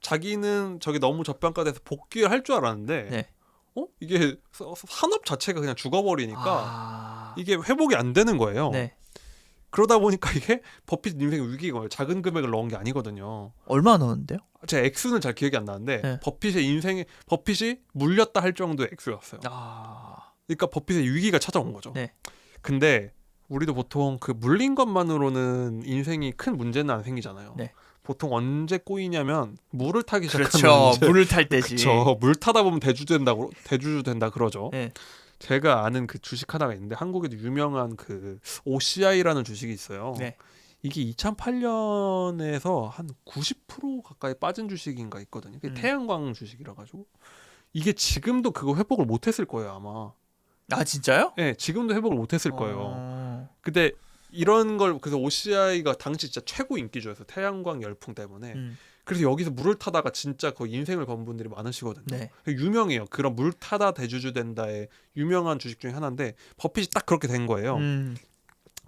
자기는 저게 너무 저평가돼서 복귀를 할 줄 알았는데
네.
이게 산업 자체가 그냥 죽어버리니까 이게 회복이 안 되는 거예요.
네.
그러다 보니까 이게 버핏 인생 위기가 와요. 작은 금액을 넣은 게 아니거든요.
얼마 넣었는데요?
제가 액수는 잘 기억이 안 나는데
네.
버핏이 물렸다 할 정도의 액수였어요. 그러니까 버핏의 위기가 찾아온 거죠.
네.
근데 우리도 보통 그 물린 것만으로는 인생이 큰 문제는 안 생기잖아요.
네.
보통 언제 꼬이냐면 물을 타기 시작하면
그렇죠. 물을 탈 때지.
그렇죠. 물 타다 보면 대주주 된다 그러죠.
네.
제가 아는 그 주식 하나가 있는데 한국에도 유명한 그 OCI라는 주식이 있어요.
네.
이게 2008년에서 한 90% 가까이 빠진 주식인가 있거든요. 태양광 주식이라 가지고 이게 지금도 그거 회복을 못했을 거예요 아마.
아 진짜요?
네, 지금도 회복을 못했을 거예요. 근데 이런 걸 그래서 OCI가 당시 진짜 최고 인기주였어요. 태양광 열풍 때문에. 그래서 여기서 물을 타다가 진짜 거의 인생을 건 분들이 많으시거든요.
네.
유명해요. 그런 물 타다 대주주 된다의 유명한 주식 중에 하나인데 버핏이 딱 그렇게 된 거예요.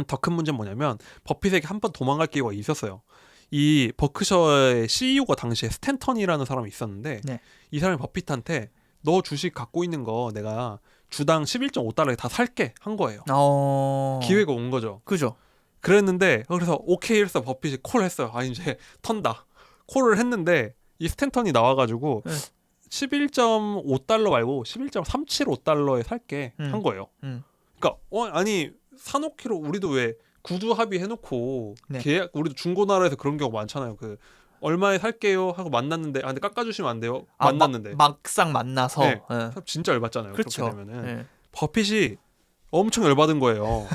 더 큰 문제는 뭐냐면 버핏에게 한 번 도망갈 기회가 있었어요. 이 버크셔의 CEO가 당시에 스탠턴이라는 사람이 있었는데
네.
이 사람이 버핏한테 너 주식 갖고 있는 거 내가 주당 11.5달러에 다 살게 한 거예요. 기회가 온 거죠.
그죠.
그랬는데 그래서 오케이 해서 버핏이 콜했어요. 아 이제 턴다. 콜을 했는데 이 스탠턴이 나와가지고
네.
11.5달러 말고 11.375달러에 살게 한 거예요. 그러니까 아니 사놓기로 우리도 왜 구두 합의해놓고
네.
계약 우리도 중고나라에서 그런 경우 많잖아요. 그 얼마에 살게요 하고 만났는데 근데 깎아주시면 안 돼요. 만났는데
막상 만나서
네. 진짜 열받잖아요.
그렇죠.
그렇게 되면은
네.
버핏이 엄청 열받은 거예요.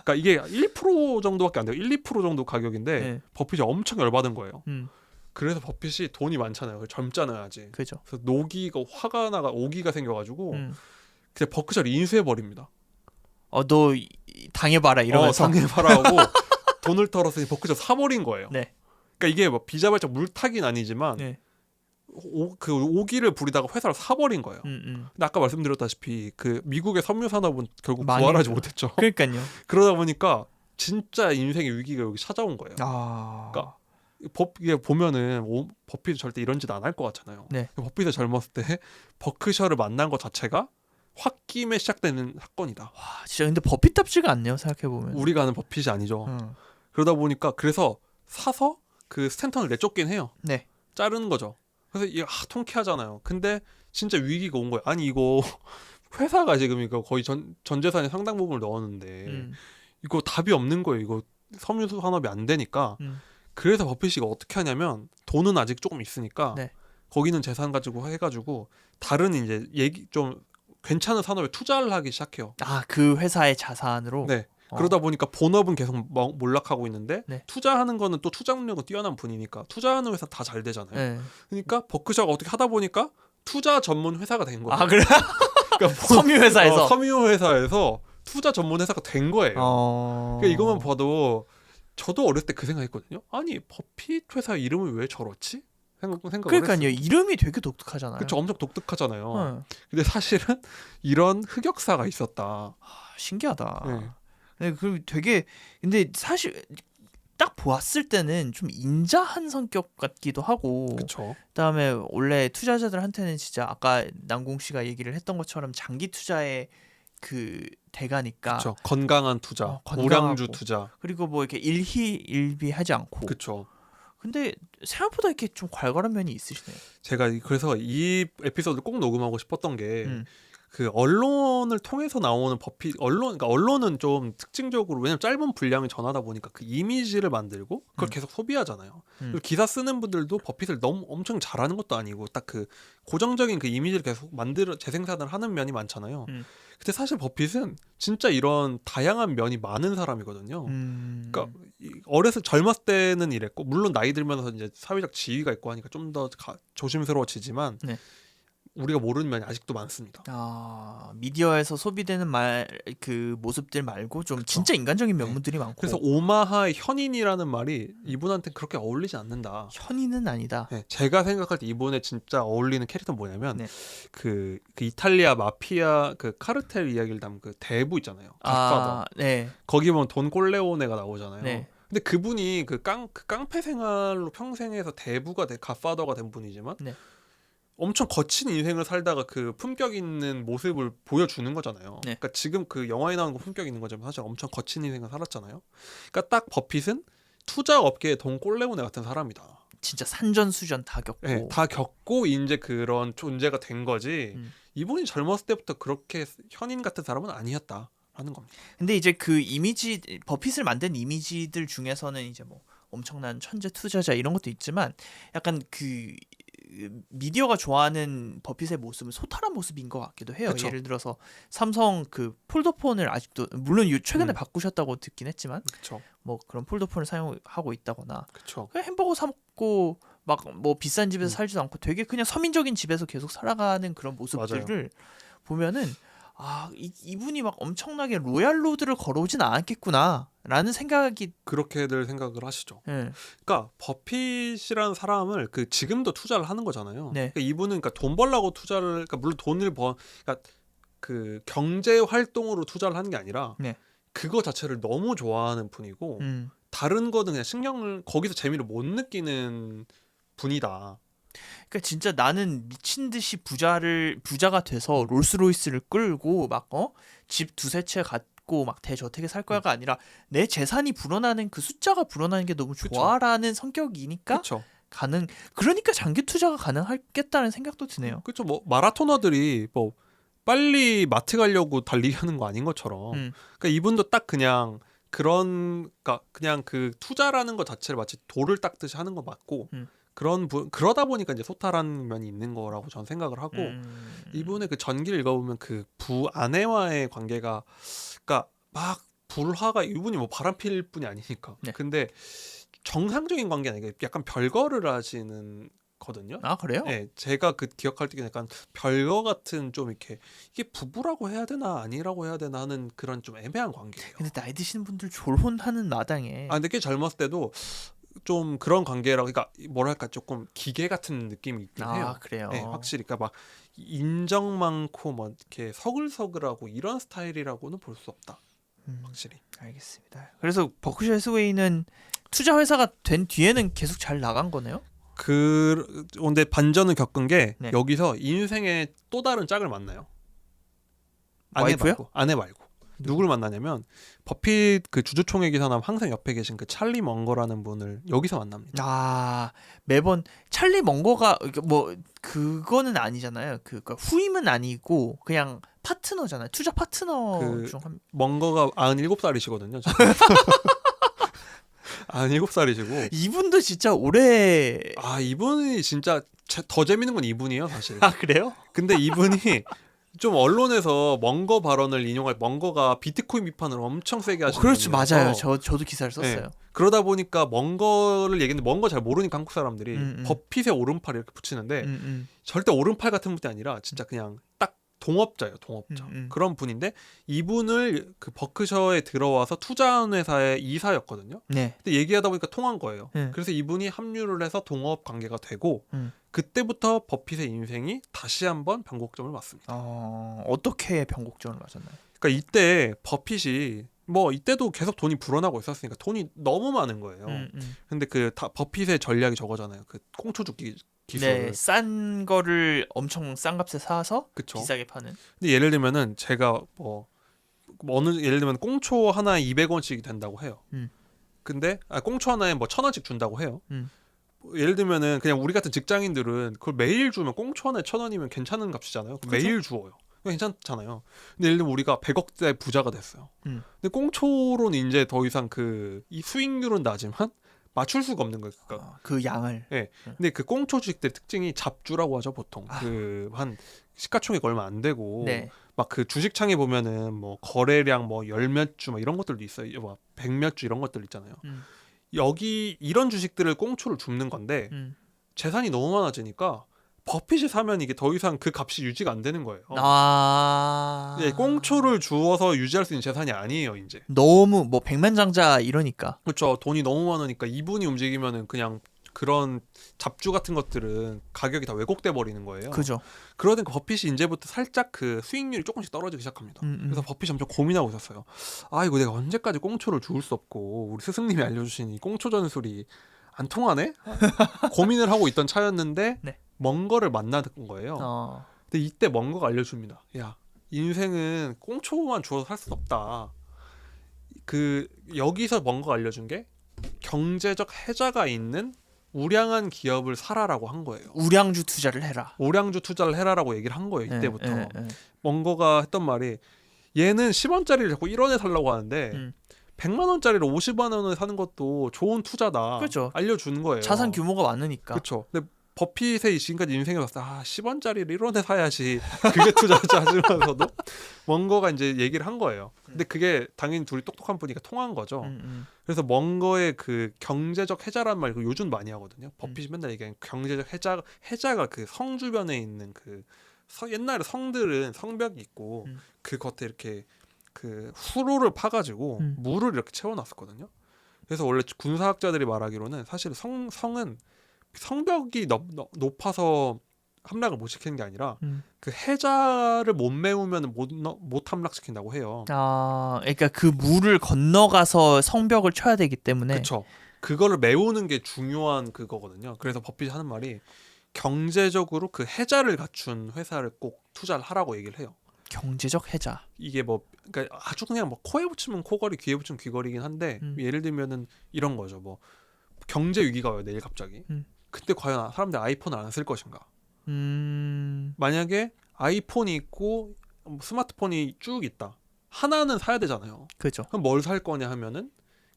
그러니까 이게 1% 정도밖에 안 돼요. 1, 2% 정도 가격인데
네.
버핏이 엄청 열받은 거예요.
음.
그래서 버핏이 돈이 많잖아요. 젊잖아요 아직.
그죠.
그래서 노기가 화가 나가 오기가 생겨가지고
음.
그냥 버크셔를 인수해 버립니다.
너 당해봐라 이러면서.
당해봐라 하고 돈을 털어서 버크셔 사버린 거예요.
네.
그러니까 이게 뭐 비자발적 물타기는 아니지만
네.
그 오기를 부리다가 회사를 사버린 거예요. 근데 아까 말씀드렸다시피 그 미국의 섬유 산업은 결국 부활하지 못했죠.
그러니까요.
그러다 보니까 진짜 인생의 위기가 여기 찾아온 거예요. 그러니까 이게 보면은 버핏이 절대 이런 짓 안 할 것 같잖아요.
네.
버핏이 젊었을 때 버크셔를 만난 것 자체가 홧김에 시작되는 사건이다.
와, 진짜 근데 버핏답지가 않네요. 생각해 보면.
우리가 아는 버핏이 아니죠. 그러다 보니까 그래서 사서 그 스탠턴을 내쫓긴 해요.
네.
자르는 거죠. 그래서 이게 통쾌하잖아요. 근데 진짜 위기가 온 거예요. 아니 이거 회사가 지금 이거 거의 전 재산의 상당 부분을 넣었는데 이거 답이 없는 거예요. 이거 섬유 산업이 안 되니까. 그래서 버핏이가 어떻게 하냐면 돈은 아직 조금 있으니까
네.
거기는 재산 가지고 해가지고 다른 이제 좀 괜찮은 산업에 투자를 하기 시작해요.
그 회사의 자산으로.
네. 그러다 보니까 본업은 계속 몰락하고 있는데
네.
투자하는 거는 또 투자 능력은 뛰어난 분이니까 투자하는 회사 다 잘 되잖아요.
네.
그러니까 버크셔가 어떻게 하다 보니까 투자 전문 회사가 된 거예요.
그래?
그러니까
섬유 회사에서.
섬유 회사에서 투자 전문 회사가 된 거예요. 그러니까 이것만 봐도 저도 어렸을 때 그 생각했거든요. 아니 버핏 회사 이름을 왜 저렇지? 생각을
그러니까요. 이름이 되게 독특하잖아요.
그렇죠. 엄청 독특하잖아요. 근데 사실은 이런 흑역사가 있었다.
신기하다.
네.
네, 그리고 되게 근데 사실 딱 보았을 때는 좀 인자한 성격 같기도 하고.
그렇죠.
그다음에 원래 투자자들한테는 진짜 아까 남궁 씨가 얘기를 했던 것처럼 장기 투자의 그 대가니까.
그렇죠. 건강한 투자, 오량주 투자.
그리고 뭐 이렇게 일희일비하지 않고.
그렇죠.
근데 생각보다 이렇게 좀 괄괄한 면이 있으시네요.
제가 그래서 이 에피소드를 꼭 녹음하고 싶었던 게 그 언론을 통해서 나오는 버핏 그러니까 언론은 좀 특징적으로 왜냐면 짧은 분량을 전하다 보니까 그 이미지를 만들고 그걸 계속 소비하잖아요. 그리고 기사 쓰는 분들도 버핏을 너무 엄청 잘하는 것도 아니고 딱 그 고정적인 그 이미지를 계속 재생산을 하는 면이 많잖아요. 근데 사실 버핏은 진짜 이런 다양한 면이 많은 사람이거든요. 그러니까 어렸을 젊었을 때는 이랬고 물론 나이 들면서 이제 사회적 지위가 있고 하니까 좀 더 조심스러워지지만
네.
우리가 모르는 면이 아직도 많습니다.
미디어에서 소비되는 그 모습들 말고 좀
그쵸.
진짜 인간적인 면모들이 많고.
그래서 오마하의 현인이라는 말이 이분한테 그렇게 어울리지 않는다.
현인은 아니다.
네, 제가 생각할 때 이분에 진짜 어울리는 캐릭터는 뭐냐면
네.
그 이탈리아 마피아 그 카르텔 이야기를 담은 그 대부 있잖아요. 갓파더.
네.
거기 보면 돈 꼴레오네가 나오잖아요.
네.
근데 그분이 그 깡패 생활로 평생에서 대부가 갓파더가 된 분이지만
네.
엄청 거친 인생을 살다가 그 품격 있는 모습을 보여주는 거잖아요.
네.
그러니까 지금 그 영화에 나오는 거 품격 있는 거지만 사실 엄청 거친 인생을 살았잖아요. 그러니까 딱 버핏은 투자 업계의 돈 꼴레오네 같은 사람이다.
진짜 산전수전 다 겪고.
네, 다 겪고 이제 그런 존재가 된 거지. 이분이 젊었을 때부터 그렇게 현인 같은 사람은 아니었다. 하는 겁니다.
근데 이제 그 이미지 버핏을 만든 이미지들 중에서는 이제 뭐 엄청난 천재 투자자 이런 것도 있지만 약간 그 미디어가 좋아하는 버핏의 모습은 소탈한 모습인 것 같기도 해요.
그쵸.
예를 들어서 삼성 그 폴더폰을 아직도 물론 최근에 바꾸셨다고 듣긴 했지만
그렇죠.
뭐 그런 폴더폰을 사용하고 있다거나
그렇죠.
그냥 햄버거 사 먹고 막 뭐 비싼 집에서 살지도 않고 되게 그냥 서민적인 집에서 계속 살아가는 그런 모습들을
맞아요.
보면은 이분이 막 엄청나게 로얄 로드를 걸어오진 않았겠구나라는 생각이
그렇게들 생각을 하시죠.
예.
그러니까 버핏이라는 사람을 그 지금도 투자를 하는 거잖아요.
네.
그러니까 이분은 그러니까 돈 벌라고 투자를 그러니까 물론 돈을 그러니까 그 경제 활동으로 투자를 하는 게 아니라
네.
그거 자체를 너무 좋아하는 분이고 다른 거는 그냥 신경을 거기서 재미를 못 느끼는 분이다.
그러니까 진짜 나는 미친 듯이 부자가 돼서 롤스로이스를 끌고 막 집 두세 채 갖고 막 대저택에 살 거야가 아니라 내 재산이 불어나는 그 숫자가 불어나는 게 너무 좋아라는 성격이니까
그렇죠.
그러니까 장기 투자가 가능하겠다는 생각도 드네요.
그렇죠. 뭐 마라토너들이 뭐 빨리 마트 가려고 달리기 하는 거 아닌 것처럼. 그러니까 이분도 딱 그냥 그러니까 그냥 그 투자라는 것 자체를 마치 돌을 닦듯이 하는 거 맞고 그러다 보니까 이제 소탈한 면이 있는 거라고 저는 생각을 하고 이분의 그 전기를 읽어보면 그 부 아내와의 관계가 그러니까 막 불화가 이분이 뭐 바람필 뿐이 아니니까.
네.
근데 정상적인 관계는 아니고 약간 별거를 하시는 거든요.
아 그래요?
네, 제가 그 기억할 때 약간 별거 같은 좀 이렇게 이게 부부라고 해야 되나 아니라고 해야 되나 하는 그런 좀 애매한 관계예요.
근데 나이 드시는 분들 졸혼하는 마당에
근데 꽤 젊었을 때도 좀 그런 관계라고 그러니까 뭐랄까 조금 기계 같은 느낌이 있긴 해요.
그래요.
네, 확실히 그러니까 막 인정 많고 뭐 이렇게 서글서글하고 이런 스타일이라고는 볼 수 없다. 확실히.
알겠습니다. 그래서 버크셔 해스웨이는 투자 회사가 된 뒤에는 계속 잘 나간 거네요.
근데 반전을 겪은 게
네.
여기서 인생의 또 다른 짝을 만나요.
와이프요?
아내 말고. 누굴 만나냐면 버핏 그 주주총회 기사남 항상 옆에 계신 그 찰리 멍거라는 분을 여기서 만납니다.
매번 찰리 멍거가 뭐 그거는 아니잖아요. 그러니까 후임은 아니고 그냥 파트너잖아요. 투자 파트너 중 한.
멍거가 97살이시거든요. 97살이시고
이분도 진짜 올해
이분이 진짜 더 재밌는 건 이분이에요, 사실.
그래요?
근데 이분이 좀 언론에서 멍거 발언을 인용할 멍거가 비트코인 비판을 엄청 세게 하시는
그렇죠.
분이라서
맞아요. 저도 기사를 썼어요.
네. 그러다 보니까 멍거를 얘기했는데 멍거 잘 모르니까 한국 사람들이 버핏의 오른팔 이렇게 붙이는데 절대 오른팔 같은 분이 아니라 진짜 그냥 딱 동업자예요. 동업자. 그런 분인데 이분을 그 버크셔에 들어와서 투자한 회사의 이사였거든요.
네.
근데 얘기하다 보니까 통한 거예요.
네.
그래서 이분이 합류를 해서 동업 관계가 되고 그때부터 버핏의 인생이 다시 한번 변곡점을 맞습니다.
어떻게 변곡점을 맞았나요?
그러니까 이때 버핏이 뭐 이때도 계속 돈이 불어나고 있었으니까 돈이 너무 많은 거예요. 근데 그 버핏의 전략이 저거잖아요. 그 꽁초죽기 기술.
네, 싼 거를 엄청 싼 값에 사서
그쵸.
비싸게 파는.
근데 예를 들면은 제가 뭐 어느 예를 들면 꽁초 하나에 200원씩이 된다고 해요. 근데 꽁초 하나에 뭐 1,000원씩 준다고 해요. 예를 들면은 그냥 우리 같은 직장인들은 그걸 매일 주면 꽁초 하나에 1,000원이면 괜찮은 값이잖아요.
그쵸?
매일 주어요. 괜찮잖아요. 근데 예를 들면 우리가 100억대 부자가 됐어요. 근데 꽁초로는 이제 더 이상 이 수익률은 나지만 맞출 수가 없는 거예요. 그러니까.
그 양을.
네. 근데 그 꽁초 주식들 특징이 잡주라고 하죠 보통. 그 한 시가총액 얼마 안 되고
네.
막 그 주식창에 보면은 뭐 거래량 뭐 열 몇 주 막 이런 것들도 있어요. 뭐 100몇 주 이런 것들 있잖아요. 여기 이런 주식들을 꽁초를 줍는 건데 재산이 너무 많아지니까 버핏이 사면 이게 더 이상 그 값이 유지가 안 되는 거예요. 꽁초를 주어서 유지할 수 있는 재산이 아니에요, 이제.
너무 뭐 백만장자 이러니까.
그렇죠. 돈이 너무 많으니까 이분이 움직이면은 그냥 그런 잡주 같은 것들은 가격이 다 왜곡돼 버리는 거예요.
그죠.
그러니까 버핏이 이제부터 살짝 그 수익률이 조금씩 떨어지기 시작합니다. 그래서 버핏이 엄청 고민하고 있었어요. 이거 내가 언제까지 꽁초를 주울 수 없고 우리 스승님이 알려주신 이 꽁초 전술이 안 통하네? 고민을 하고 있던 차였는데
네.
멍거를 만난 거예요. 근데 이때 멍거가 알려줍니다. 야, 인생은 꽁초만 주어서 살 수 없다. 여기서 멍거가 알려준 게 경제적 해자가 있는 우량한 기업을 사라라고 한 거예요.
우량주 투자를 해라.
우량주 투자를 해라라고 얘기를 한 거예요. 이때부터.
네.
멍거가 했던 말이 얘는 10원짜리를 자꾸 1원에 살라고 하는데 100만 원짜리를 50만 원에 사는 것도 좋은 투자다.
그렇죠.
알려주는 거예요.
자산 규모가 많으니까.
그렇죠. 근데 버핏의 지금까지 인생에 봤을 때 10원짜리를 1원에 사야지 그게 투자지 하시면서도 멍거가 이제 얘기를 한 거예요. 근데 그게 당연히 둘이 똑똑한 분이니까 통한 거죠. 그래서 멍거의 그 경제적 해자란 말 요즘 많이 하거든요. 버핏이 맨날 얘기하는 경제적 해자가 그 성 주변에 있는 그 옛날에 성들은 성벽이 있고 그 겉에 이렇게 그 수로를 파가지고 물을 이렇게 채워놨었거든요. 그래서 원래 군사학자들이 말하기로는 사실 성은 성벽이 높아서 함락을 못 시키는 게 아니라 그 해자를 못 메우면 못 함락시킨다고 해요.
그러니까 그 물을 건너가서 성벽을 쳐야 되기 때문에.
그렇죠. 그거를 메우는 게 중요한 그거거든요. 그래서 버핏이 하는 말이 경제적으로 그 해자를 갖춘 회사를 꼭 투자를 하라고 얘기를 해요.
경제적 해자.
이게 뭐 그러니까 아주 그냥 뭐 코에 붙이면 코걸이, 귀에 붙이면 귀걸이긴 한데 예를 들면은 이런 거죠. 뭐 경제 위기가 와요 내일 갑자기. 그때 과연 사람들이 아이폰을 안 쓸 것인가? 만약에 아이폰이 있고 스마트폰이 쭉 있다. 하나는 사야 되잖아요.
그죠.
그럼 뭘 살 거냐 하면은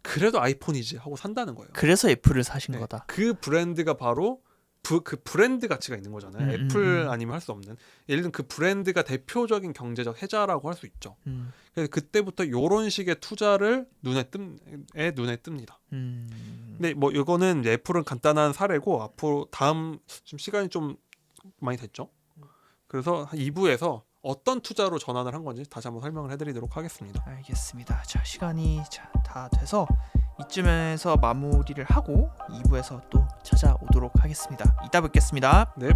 그래도 아이폰이지 하고 산다는 거예요.
그래서 애플을 사신
네.
거다.
그 브랜드가 바로 그 브랜드 가치가 있는 거잖아요. 애플 아니면 할 수 없는. 예를 들면 그 브랜드가 대표적인 경제적 해자라고 할 수 있죠. 그래서 그때부터 이런 식의 투자를 눈에 뜹니다. 근데 뭐 이거는 이제 애플은 간단한 사례고 앞으로 다음 지금 시간이 좀 많이 됐죠. 그래서 2부에서 어떤 투자로 전환을 한 건지 다시 한번 설명을 해드리도록 하겠습니다.
알겠습니다. 자, 시간이 다 돼서 이쯤에서 마무리를 하고 2부에서 또 찾아오도록 하겠습니다. 이따 뵙겠습니다.
네.